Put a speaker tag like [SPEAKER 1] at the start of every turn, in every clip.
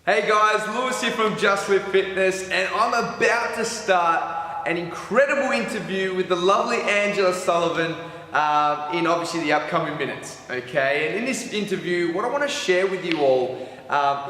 [SPEAKER 1] Hey guys, Lewis here from Just Live Fitness, and I'm about to start an incredible interview with the lovely Angela Sullivan in obviously the upcoming minutes, okay? And in this interview, what I want to share with you all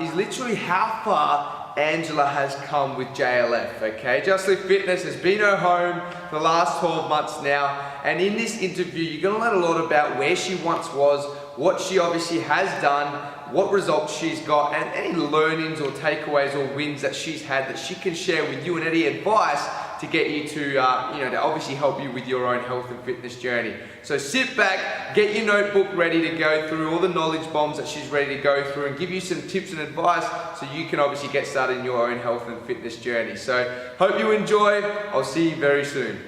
[SPEAKER 1] is literally how far Angela has come with JLF, okay? Just Live Fitness has been her home for the last 12 months now, and in this interview, you're going to learn a lot about where she once was, what she obviously has done, what results she's got, and any learnings or takeaways or wins that she's had that she can share with you, and any advice to get you to, to obviously help you with your own health and fitness journey. So sit back, get your notebook ready to go through all the knowledge bombs that she's ready to go through and give you some tips and advice so you can obviously get started in your own health and fitness journey. So hope you enjoy. I'll see you very soon.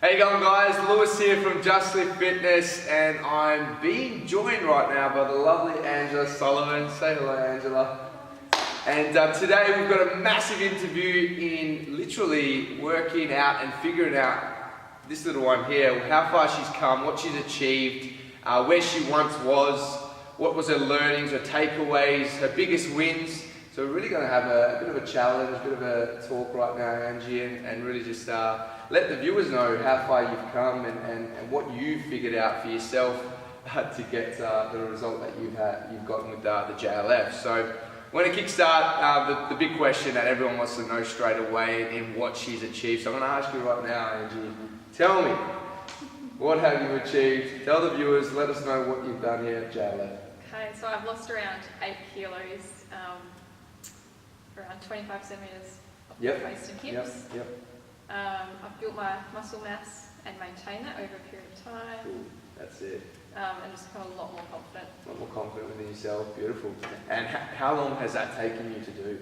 [SPEAKER 1] Hey going guys, Lewis here from Just Live Fitness, and I'm being joined right now by the lovely Angela Sullivan. Say hello, Angela. And today we've got a massive interview in literally working out and figuring out this little one here, how far she's come, what she's achieved, where she once was, what was her learnings, her takeaways, her biggest wins. So we're really going to have a bit of a challenge, a bit of a talk right now, Angie, and really just let the viewers know how far you've come and what you've figured out for yourself to get the result that you've gotten with the JLF. So we're going to kickstart the big question that everyone wants to know straight away in what she's achieved. So I'm going to ask you right now, Angie, tell me, what have you achieved? Tell the viewers, let us know what you've done here at JLF.
[SPEAKER 2] Okay, so I've lost around 8 kilos, around 25 centimetres of waist and hips.
[SPEAKER 1] Yep.
[SPEAKER 2] I've built my muscle mass and maintained that over a period of time.
[SPEAKER 1] Cool. That's it.
[SPEAKER 2] And just become a lot more confident.
[SPEAKER 1] A lot more confident within yourself. Beautiful. And how long has that taken you to do?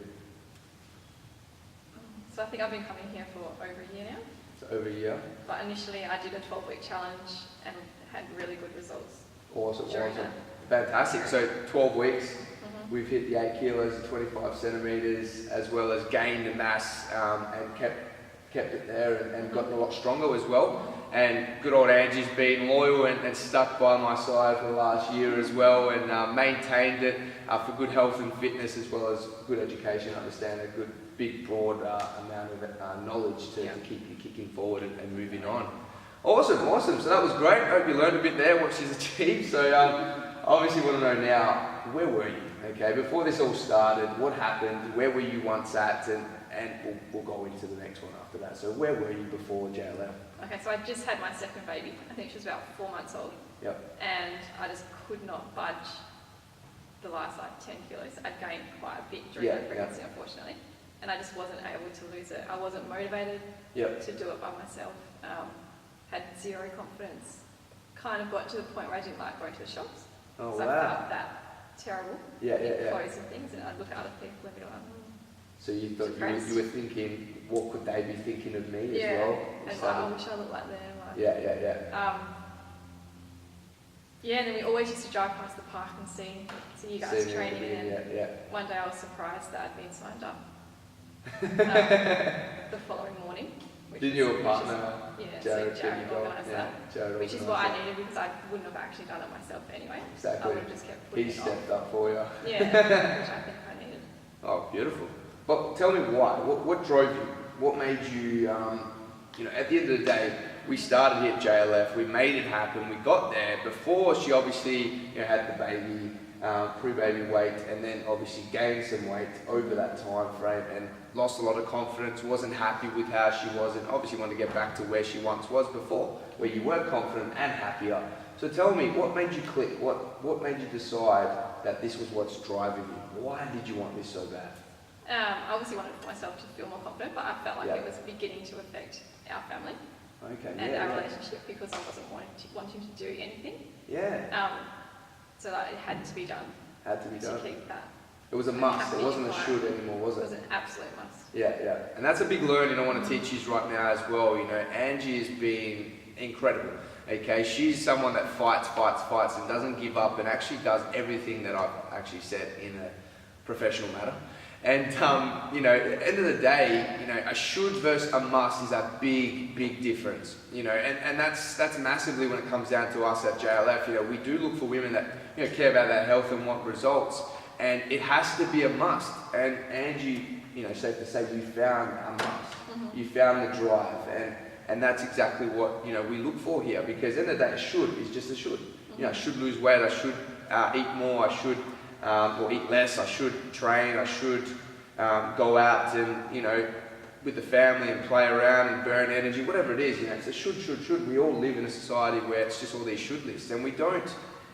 [SPEAKER 2] So I think I've been coming here for over a year now.
[SPEAKER 1] So over a year?
[SPEAKER 2] But initially I did a 12-week challenge and had really good results.
[SPEAKER 1] Awesome.
[SPEAKER 2] That.
[SPEAKER 1] Fantastic. So 12 weeks. We've hit the 8 kilos and 25 centimetres, as well as gained the mass and kept it there and gotten a lot stronger as well. And good old Angie's been loyal and stuck by my side for the last year as well, and maintained it for good health and fitness, as well as good education, understand a good big broad amount of knowledge to keep you kicking forward and moving on. Awesome. So that was great. I hope you learned a bit there what she's achieved. So obviously want to know now, where were you? Okay, before this all started, what happened? Where were you once at? And we'll go into the next one after that. So where were you before JLF?
[SPEAKER 2] Okay, so I just had my second baby. I think she was about 4 months old.
[SPEAKER 1] Yep.
[SPEAKER 2] And I just could not budge the last 10 kilos. I'd gained quite a bit during the pregnancy, unfortunately. And I just wasn't able to lose it. I wasn't motivated to do it by myself. Had zero confidence. Kind of got to the point where I didn't like going to the shops.
[SPEAKER 1] Oh,
[SPEAKER 2] so
[SPEAKER 1] wow.
[SPEAKER 2] I felt that terrible. Clothes and things, and I'd look at other people and be like,
[SPEAKER 1] So you thought you were thinking, what could they be thinking of me as well?
[SPEAKER 2] And like, I wish I looked like them. Like, and then we always used to drive past the park and see you guys training. And one day I was surprised that I'd been signed up the following morning.
[SPEAKER 1] Did your partner?
[SPEAKER 2] Jared organised that. Which is what I needed, because I wouldn't have actually done it myself anyway.
[SPEAKER 1] Exactly.
[SPEAKER 2] I would have just kept putting it off.
[SPEAKER 1] He stepped up for you.
[SPEAKER 2] Which I think I needed.
[SPEAKER 1] Oh, beautiful. But tell me why. What drove you? What made you, at the end of the day, we started here at JLF, we made it happen, we got there before she obviously had the baby, pre-baby weight, and then obviously gained some weight over that time frame and lost a lot of confidence, wasn't happy with how she was, and obviously wanted to get back to where she once was before, where you were confident and happier. So tell me, what made you click? What made you decide that this was what's driving you? Why did you want this so bad?
[SPEAKER 2] I obviously wanted for myself to feel more confident, but I felt like it was beginning to affect our family and our relationship, because I wasn't wanting to do anything. So that it had to be done. To keep that.
[SPEAKER 1] It was a must. It wasn't a should anymore, was it?
[SPEAKER 2] It was an absolute must.
[SPEAKER 1] And that's a big learning I want to teach you right now as well. Angie has been incredible. Okay, she's someone that fights and doesn't give up, and actually does everything that I've actually said in a professional matter. And at the end of the day, a should versus a must is a big difference. And that's massively when it comes down to us at JLF. We do look for women that care about their health and want results. and it has to be a must. And Angie, you know, safe to say, you found a must. You found the drive, and that's exactly what, you know, we look for here, because at the end of the day, a should is just a should. You know, I should lose weight, I should eat more, I should or eat less, I should train, I should go out and, you know, with the family and play around and burn energy, whatever it is. You know, it's a should. We all live in a society where it's just all these should lists, and we don't,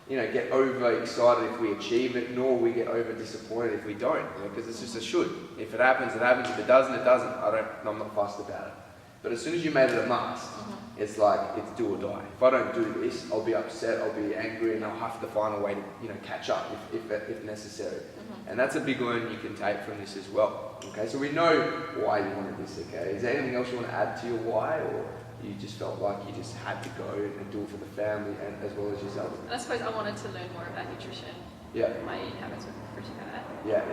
[SPEAKER 1] you know, get overexcited if we achieve it, nor we get over disappointed if we don't, you know, because it's just a should. If it happens, it happens. If it doesn't, it doesn't. I'm not fussed about it. But as soon as you made it a must, it's like, it's do or die. If I don't do this, I'll be upset, I'll be angry, and I'll have to find a way to, you know, catch up if necessary. And that's a big learning you can take from this as well. Okay, so we know why you wanted this, okay? Is there anything else you want to add to your why, or you just felt like you just had to go and do it for the family and as well as yourself?
[SPEAKER 2] And I suppose I wanted to learn more about nutrition.
[SPEAKER 1] Yeah.
[SPEAKER 2] My eating habits were pretty bad.
[SPEAKER 1] Yeah.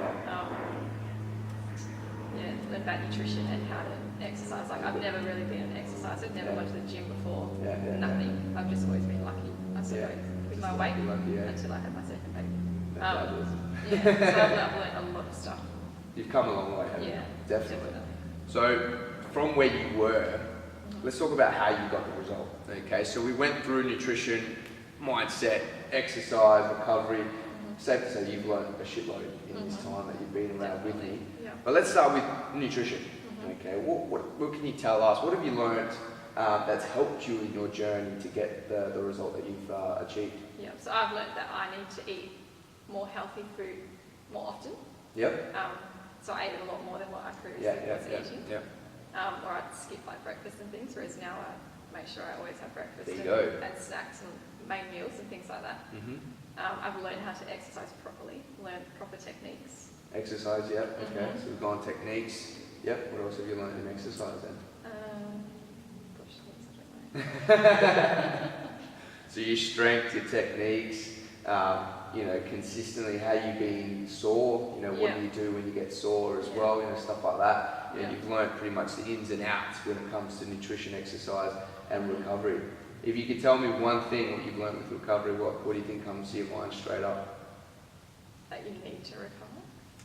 [SPEAKER 2] Learn about nutrition and how to exercise. Like, I've never really been an exerciser. I've never went to the gym before. Nothing. I've just always been lucky, I suppose, with my weight until I had my second baby. So I've learned a lot of stuff.
[SPEAKER 1] You've come a long way, haven't you? Definitely. So from where you were, let's talk about how you got the result. Okay, so we went through nutrition, mindset, exercise, recovery. Safe to say you've learned a shitload in this time that you've been around with me. But let's start with nutrition. Okay, what can you tell us? What have you learned that's helped you in your journey to get the result that you've achieved?
[SPEAKER 2] Yeah, so I've learned that I need to eat more healthy food more often. So I ate a lot more than what I previously was eating. Or I'd skip like breakfast and things, whereas now I make sure I always have breakfast and snacks and main meals and things like that. I've learned how to exercise properly, learn proper techniques.
[SPEAKER 1] Exercise, okay. So we've gone techniques. What else have you learned in exercise then?
[SPEAKER 2] I don't know.
[SPEAKER 1] So your strength, your techniques, you know, consistently how you've been sore, you know, what do you do when you get sore as well, you know, stuff like that. You know, you've learned pretty much the ins and outs when it comes to nutrition, exercise and recovery. If you could tell me one thing what you've learned with recovery, what do you think comes to your mind straight up?
[SPEAKER 2] That you need to recover.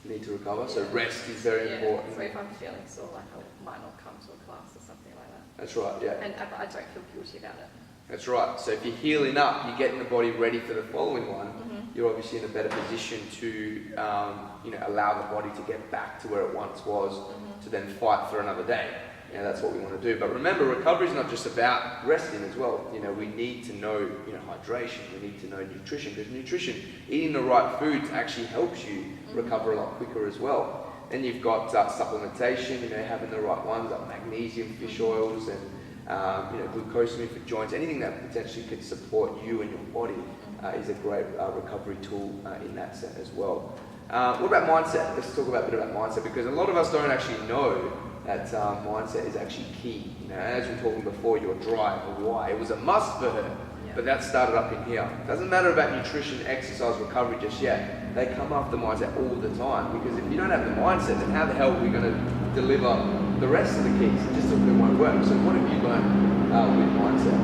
[SPEAKER 1] Need to recover, so rest is very important.
[SPEAKER 2] So if I'm feeling sore, like I might not come to a class or something like that.
[SPEAKER 1] That's right,
[SPEAKER 2] And I don't feel guilty about it.
[SPEAKER 1] That's right. So if you're healing up, you're getting the body ready for the following one, you're obviously in a better position to you know, allow the body to get back to where it once was, to then fight for another day. You know, that's what we want to do. But remember, recovery is not just about resting as well. You know, we need to know, you know, hydration. We need to know nutrition, because nutrition, eating the right foods actually helps you recover a lot quicker as well. Then you've got supplementation. You know, having the right ones like magnesium, fish oils, and you know, glucosamine for joints. Anything that potentially could support you and your body is a great recovery tool in that sense as well. What about mindset? Let's talk a bit about mindset, because a lot of us don't actually know that mindset is actually key. You know, as we were talking before, your drive or why. It was a must for her, but that started up in here. It doesn't matter about nutrition, exercise, recovery just yet. They come after mindset all the time, because if you don't have the mindset, then how the hell are we going to deliver the rest of the keys? It just simply won't work. So what have you learned with mindset?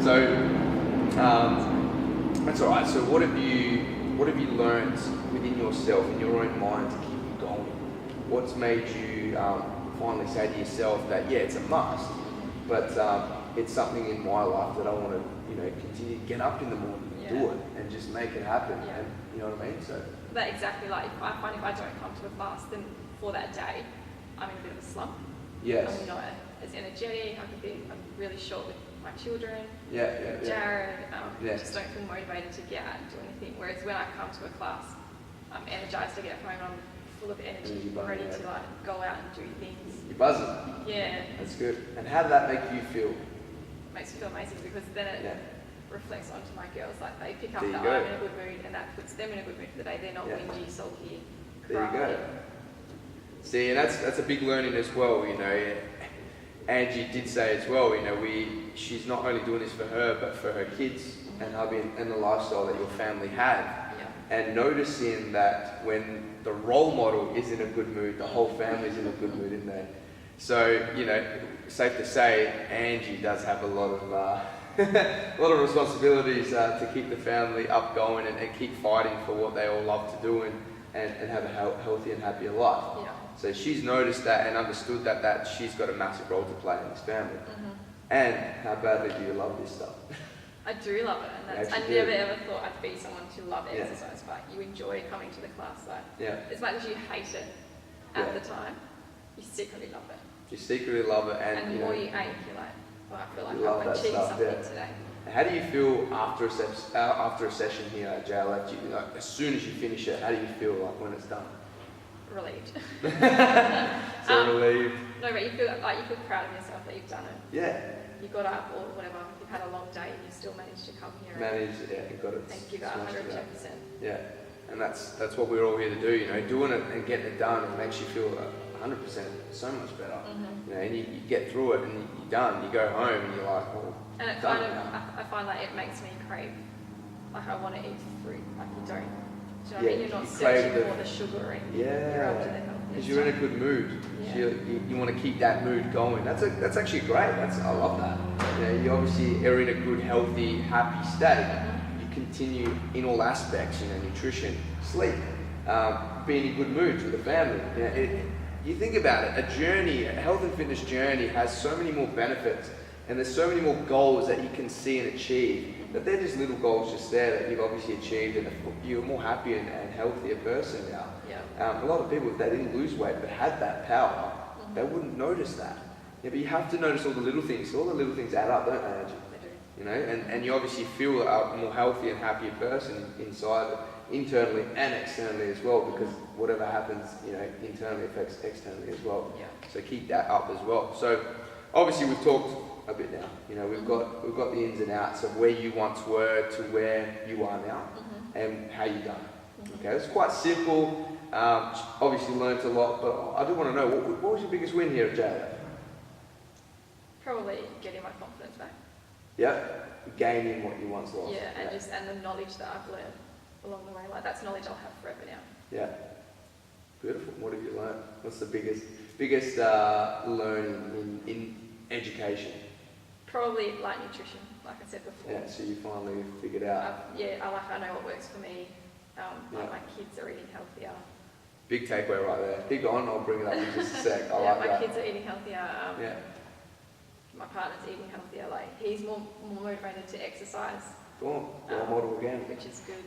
[SPEAKER 1] So that's all right. So what have you learned within yourself, in your own mind, to keep you going? What's made you finally say to yourself that it's a must, but it's something in my life that I want to, you know, continue to get up in the morning and do it and just make it happen. And you know what I mean? So
[SPEAKER 2] that exactly, like if I don't come to a class, then for that day I'm in a bit of a slump. I'm not as energetic. I'm really short with my children. Jared, just don't feel motivated to get out and do anything. Whereas when I come to a class, I'm energized to get home. I'm full of energy, ready to like go out and do things.
[SPEAKER 1] You're buzzing.
[SPEAKER 2] Yeah.
[SPEAKER 1] That's good. And how did that make you feel?
[SPEAKER 2] It makes me feel amazing, because then it reflects onto my girls. Like they pick up that I'm in a good mood, and that puts them in a good mood for the day. They're not whingy, sulky,
[SPEAKER 1] There you go. See, and that's a big learning as well. You know, Angie did say as well. You know, she's not only doing this for her, but for her kids and hubby and the lifestyle that your family had. And noticing that when the role model is in a good mood, the whole family's in a good mood, isn't they? So, you know, safe to say, Angie does have a lot of a lot of responsibilities to keep the family up going and keep fighting for what they all love to do and have a healthy and happier life.
[SPEAKER 2] Yeah.
[SPEAKER 1] So she's noticed that and understood that she's got a massive role to play in this family. And how badly do you love this stuff?
[SPEAKER 2] I do love it, and I never ever thought I'd be someone to love exercise, but you enjoy coming to the class. As much as you hate it at the time, you secretly love it.
[SPEAKER 1] You secretly love it, and
[SPEAKER 2] the more you ache, you're like, oh, I feel like
[SPEAKER 1] I've
[SPEAKER 2] achieved something today.
[SPEAKER 1] How do you feel after a session here at JLF? As soon as you finish it, how do you feel like when it's done?
[SPEAKER 2] Relieved.
[SPEAKER 1] Relieved.
[SPEAKER 2] No, but you feel proud of yourself that you've done it.
[SPEAKER 1] Yeah.
[SPEAKER 2] You got up or whatever, you've had a long day and you still managed to come here
[SPEAKER 1] You got it.
[SPEAKER 2] And give it 110%.
[SPEAKER 1] Yeah, and that's what we're all here to do, doing it and getting it done makes you feel 100% so much better. And you get through it and you're done, you go home and you're like, oh,
[SPEAKER 2] and it I find like it makes me crave, like I want to eat fruit, like you don't. Do you know what I mean? You're not searching for the sugar and you're up to the healthy.
[SPEAKER 1] Because you're in a good mood. So you want to keep that mood going. That's actually great. I love that. You obviously are in a good, healthy, happy state. You continue in all aspects. Nutrition, sleep, being in good moods with the family. You think about it. A health and fitness journey has so many more benefits, and there's so many more goals that you can see and achieve. That they're just little goals just there that you've obviously achieved, and you're a more happy and healthier person now. A lot of people, if they didn't lose weight but had that power, they wouldn't notice that. But you have to notice all the little things. All the little things add up, don't they, Angie? And you obviously feel a more healthy and happier person inside, internally and externally as well, because whatever happens, internally affects externally as well. So keep that up as well. So obviously we've talked a bit now. We've got the ins and outs of where you once were to where you are now, and how you've done it. Okay, it's quite simple. Obviously learnt a lot, but I do want to know, what was your biggest win here at JLF?
[SPEAKER 2] Probably getting my confidence back.
[SPEAKER 1] Gaining what you once lost.
[SPEAKER 2] And the knowledge that I've learned along the way, like that's knowledge I'll have forever now.
[SPEAKER 1] Beautiful. What have you learned? What's the biggest learning in education?
[SPEAKER 2] Probably like nutrition, like I said before.
[SPEAKER 1] So you finally figured out.
[SPEAKER 2] I know what works for me. My kids are eating healthier.
[SPEAKER 1] Big takeaway right there. Keep going, I'll bring it up in just a sec.
[SPEAKER 2] My kids are eating healthier. My partner's eating healthier. Like he's more motivated to exercise.
[SPEAKER 1] Go on, model again.
[SPEAKER 2] Which is good.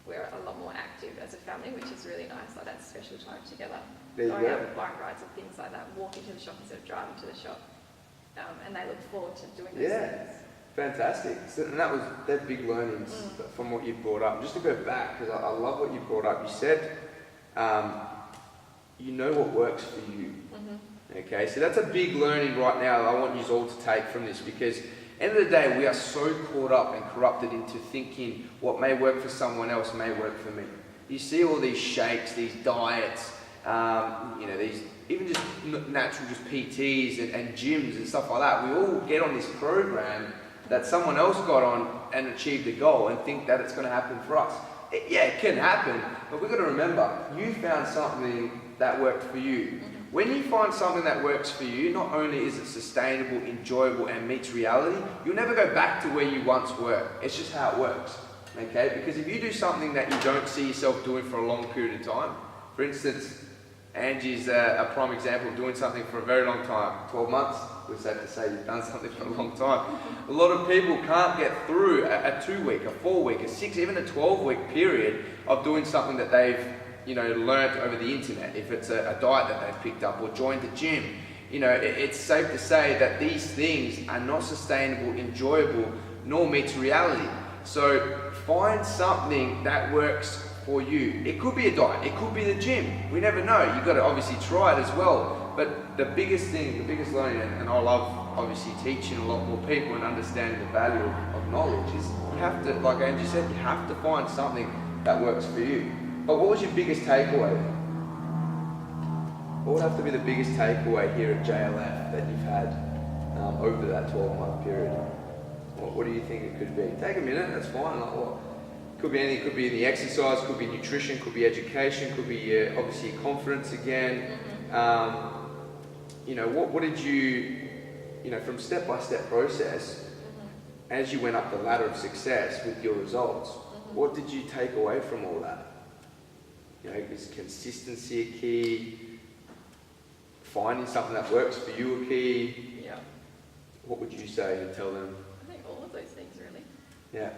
[SPEAKER 2] We're a lot more active as a family, which is really nice. Like that special time together.
[SPEAKER 1] There you go.
[SPEAKER 2] Out bike rides and things like that. Walking to the shop instead of driving to the shop. And they look forward to doing those things.
[SPEAKER 1] Fantastic. So, and they're big learnings from what you've brought up. Just to go back, because I love what you brought up. You said, you know what works for you. Okay, so that's a big learning right now that I want you all to take from this, because end of the day, we are so caught up and corrupted into thinking what may work for someone else may work for me. You see all these shakes, these diets, these even just natural just PTs and gyms and stuff like that. We all get on this program that someone else got on and achieved a goal and think that it's going to happen for us. It can happen, but we've got to remember, you found something that worked for you. When you find something that works for you, not only is it sustainable, enjoyable, and meets reality, you'll never go back to where you once were. It's just how it works, okay? Because if you do something that you don't see yourself doing for a long period of time, for instance, Angie's a prime example of doing something for a very long time, 12 months. We're safe to say you've done something for a long time. A lot of people can't get through a 2-week, a 4-week, a 6, even a 12-week period of doing something that they've learnt over the internet. If it's a diet that they've picked up or joined the gym, it's safe to say that these things are not sustainable, enjoyable, nor meets reality. So find something that works for you. It could be a diet, it could be the gym. We never know. You've got to obviously try it as well. But the biggest thing, the biggest learning, and I love obviously teaching a lot more people and understanding the value of knowledge, is you have to, like Angie said, you have to find something that works for you. But what was your biggest takeaway? What would have to be the biggest takeaway here at JLF that you've had over that 12-month period? What do you think it could be? Take a minute, that's fine. Could be anything. Could be the exercise, could be nutrition, could be education, could be obviously confidence again. What did you, from step-by-step process, as you went up the ladder of success with your results, what did you take away from all that? You know, is consistency a key? Finding something that works for you a key?
[SPEAKER 2] Yeah.
[SPEAKER 1] What would you say to tell them?
[SPEAKER 2] I think all of those things really.
[SPEAKER 1] Yeah.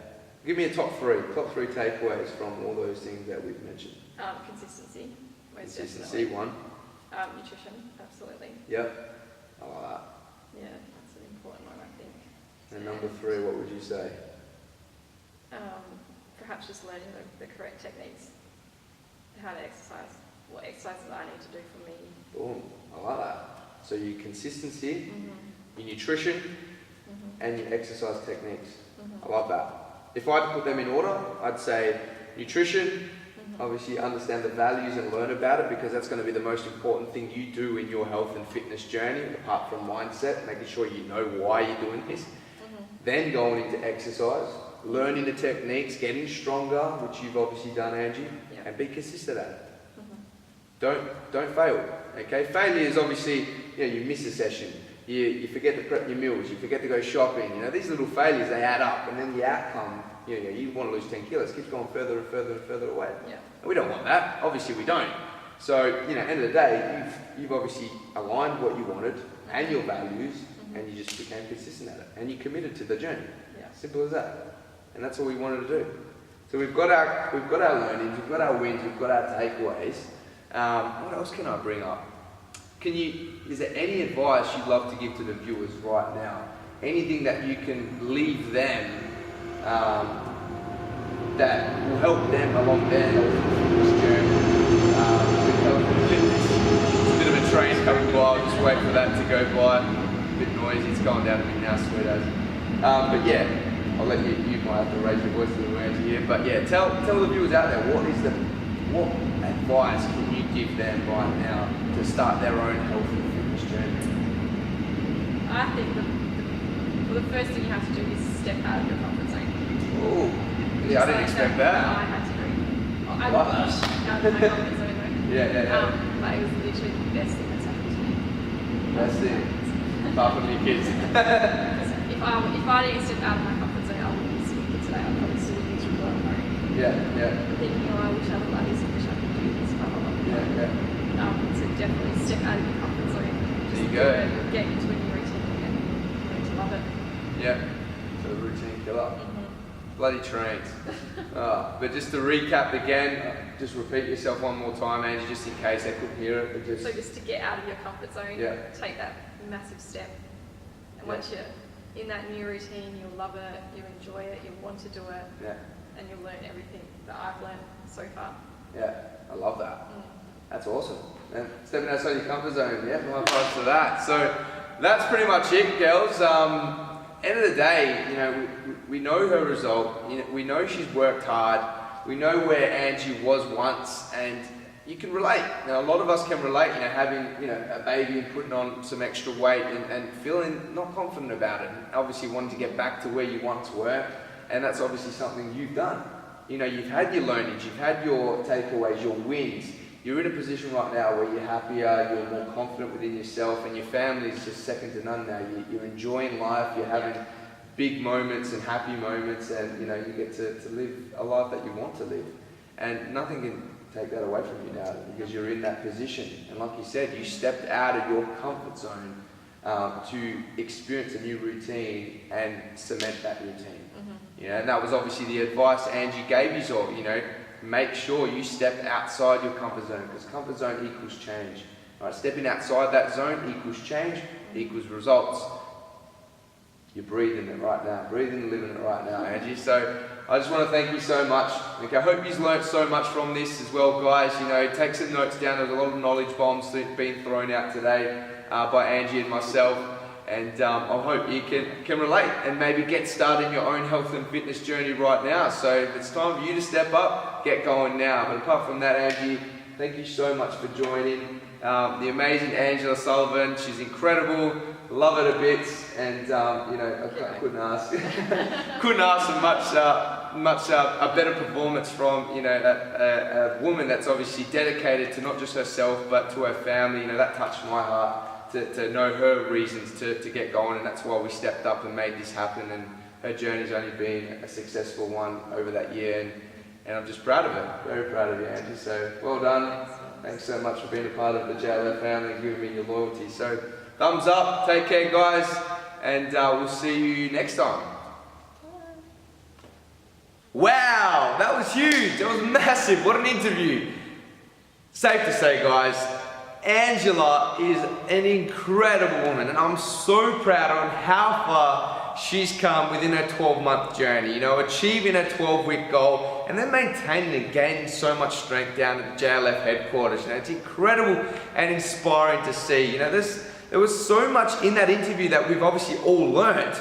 [SPEAKER 1] Give me a top three takeaways from all those things that we've mentioned.
[SPEAKER 2] Consistency. Most
[SPEAKER 1] Consistency,
[SPEAKER 2] definitely.
[SPEAKER 1] one.
[SPEAKER 2] Nutrition, absolutely.
[SPEAKER 1] Yep. I like that.
[SPEAKER 2] Yeah, that's an important one, I think.
[SPEAKER 1] And number three, what would you say?
[SPEAKER 2] Perhaps just learning the correct techniques, how to exercise, what exercises I need to do for me.
[SPEAKER 1] Boom. I like that. So your consistency, your nutrition, and your exercise techniques. I love that. If I had to put them in order, I'd say nutrition, obviously understand the values and learn about it, because that's going to be the most important thing you do in your health and fitness journey, apart from mindset, making sure you know why you're doing this. Then going into exercise, learning the techniques, getting stronger, which you've obviously done, Angie, and be consistent at it. Don't fail. Okay, failure is obviously, you know, you miss a session, you forget to prep your meals, you forget to go shopping. You know, these little failures, they add up, and then the outcome, you know, you want to lose 10 kilos, keeps going further and further and further away. And we don't want that. Obviously, we don't. So, you know, end of the day, you've obviously aligned what you wanted and your values, and you just became consistent at it, and you committed to the journey. Simple as that. And that's all we wanted to do. So we've got our learnings, we've got our wins, we've got our takeaways. What else can I bring up? Is there any advice you'd love to give to the viewers right now? Anything that you can leave them that will help them along their health and fitness journey with health and fitness? It's a bit of a train coming by, I'll just wait for that to go by. A bit noisy, it's going down a bit now, sweet as. But yeah, I'll let you might have to raise your voice a little bit here. But yeah, tell the viewers out there, what advice can you give them right now to start their own health and fitness journey?
[SPEAKER 2] I think the first thing you have to do is step out of your comfort zone.
[SPEAKER 1] Oh, yeah, I didn't expect that.
[SPEAKER 2] I had to do. I pushed out of my comfort zone though.
[SPEAKER 1] Yeah.
[SPEAKER 2] But it was literally the best thing that's happened to me.
[SPEAKER 1] That's it. Apart from your kids.
[SPEAKER 2] If I didn't step out of my comfort zone, I wouldn't be speaking today. I'd probably still be miserable at home.
[SPEAKER 1] Yeah.
[SPEAKER 2] Thinking, I wish I had like this, I wish I could do this, blah, blah, blah. So definitely step out of your comfort zone.
[SPEAKER 1] There you go.
[SPEAKER 2] Get into a new routine and learn to love it.
[SPEAKER 1] Yeah. So the routine killer. Bloody trains. But just to recap again, just repeat yourself one more time, Angie, just in case they couldn't hear it. But
[SPEAKER 2] So just to get out of your comfort zone, take that massive step. And once you're in that new routine, you'll love it, you enjoy it, you want to do it, and you'll learn everything that I've learned so far. Yeah,
[SPEAKER 1] I love that. That's awesome. And stepping outside your comfort zone, my advice to that. So that's pretty much it, girls. End of the day, you know, we know her result. You know, we know she's worked hard. We know where Angie was once, and you can relate. Now, a lot of us can relate, you know, having, you know, a baby and putting on some extra weight and feeling not confident about it. And obviously wanting to get back to where you once were. And that's obviously something you've done. You know, you've had your learnings, you've had your takeaways, your wins. You're in a position right now where you're happier, you're more confident within yourself, and your family is just second to none now. You're enjoying life, you're having big moments and happy moments, and you know, you get to live a life that you want to live. And nothing can take that away from you now, because you're in that position. And like you said, you stepped out of your comfort zone to experience a new routine and cement that routine. You know, and that was obviously the advice Angie gave you all. You know, make sure you step outside your comfort zone, because comfort zone equals change. Right? Stepping outside that zone equals change, equals results. You're breathing it right now, breathing and living it right now, Angie. So I just want to thank you so much. Okay, I hope you've learned so much from this as well, guys. You know, take some notes down. There's a lot of knowledge bombs being thrown out today by Angie and myself. And I hope you can relate and maybe get started in your own health and fitness journey right now. So if it's time for you to step up, get going now. But apart from that, Angie, thank you so much for joining. The amazing Angela Sullivan, she's incredible, love her to bits, and you know, I couldn't ask for much a better performance from, you know, a woman that's obviously dedicated to not just herself but to her family. You know, that touched my heart. To know her reasons to get going, and that's why we stepped up and made this happen. And her journey's only been a successful one over that year, and I'm just proud of her. Very proud of you, Angie. So well done. Thanks so much for being a part of the JLF family and giving me your loyalty. So thumbs up, take care guys, and we'll see you next time. Wow, that was huge. That was massive. What an interview. Safe to say, guys, Angela is an incredible woman, and I'm so proud on how far she's come within her 12-month journey. You know, achieving a 12-week goal and then maintaining and gaining so much strength down at the JLF headquarters. You know, it's incredible and inspiring to see. You know, there was so much in that interview that we've obviously all learned.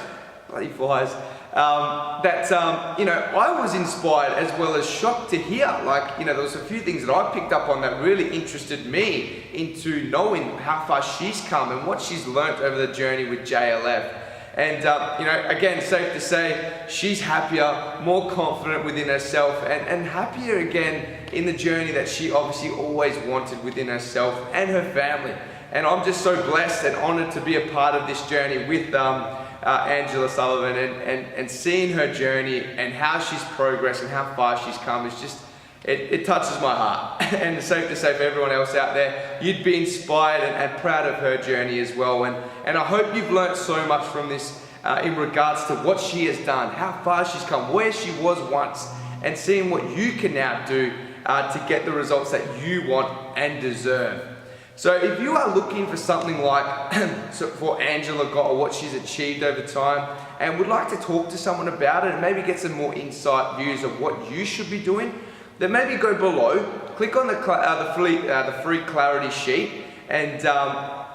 [SPEAKER 1] Bloody flies. You know, I was inspired as well as shocked to hear. Like, you know, there was a few things that I picked up on that really interested me into knowing how far she's come and what she's learnt over the journey with JLF. And, you know, again, safe to say, she's happier, more confident within herself, and happier again in the journey that she obviously always wanted within herself and her family. And I'm just so blessed and honoured to be a part of this journey with Angela Sullivan, and seeing her journey and how she's progressed and how far she's come is just, it touches my heart. And it's safe to say for everyone else out there, you'd be inspired and proud of her journey as well. And I hope you've learnt so much from this in regards to what she has done, how far she's come, where she was once, and seeing what you can now do to get the results that you want and deserve. So if you are looking for something like for Angela got, or what she's achieved over time, and would like to talk to someone about it and maybe get some more insight views of what you should be doing, then maybe go below, click on the free clarity sheet, and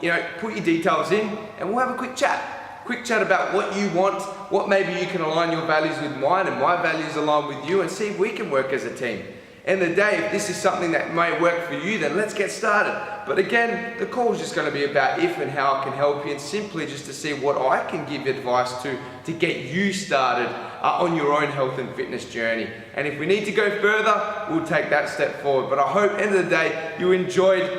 [SPEAKER 1] you know, put your details in, and we'll have a quick chat. Quick chat about what you want, what maybe you can align your values with mine and my values align with you, and see if we can work as a team. End of the day, if this is something that may work for you, then let's get started. But again, the call is just going to be about if and how I can help you, and simply just to see what I can give advice to get you started on your own health and fitness journey. And if we need to go further, we'll take that step forward. But I hope, end of the day, you enjoyed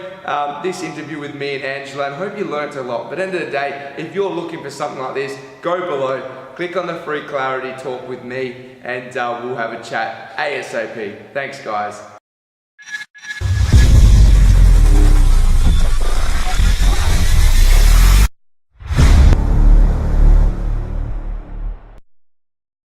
[SPEAKER 1] this interview with me and Angela, and hope you learnt a lot. But end of the day, if you're looking for something like this, go below, click on the free clarity talk with me, and we'll have a chat ASAP. Thanks, guys.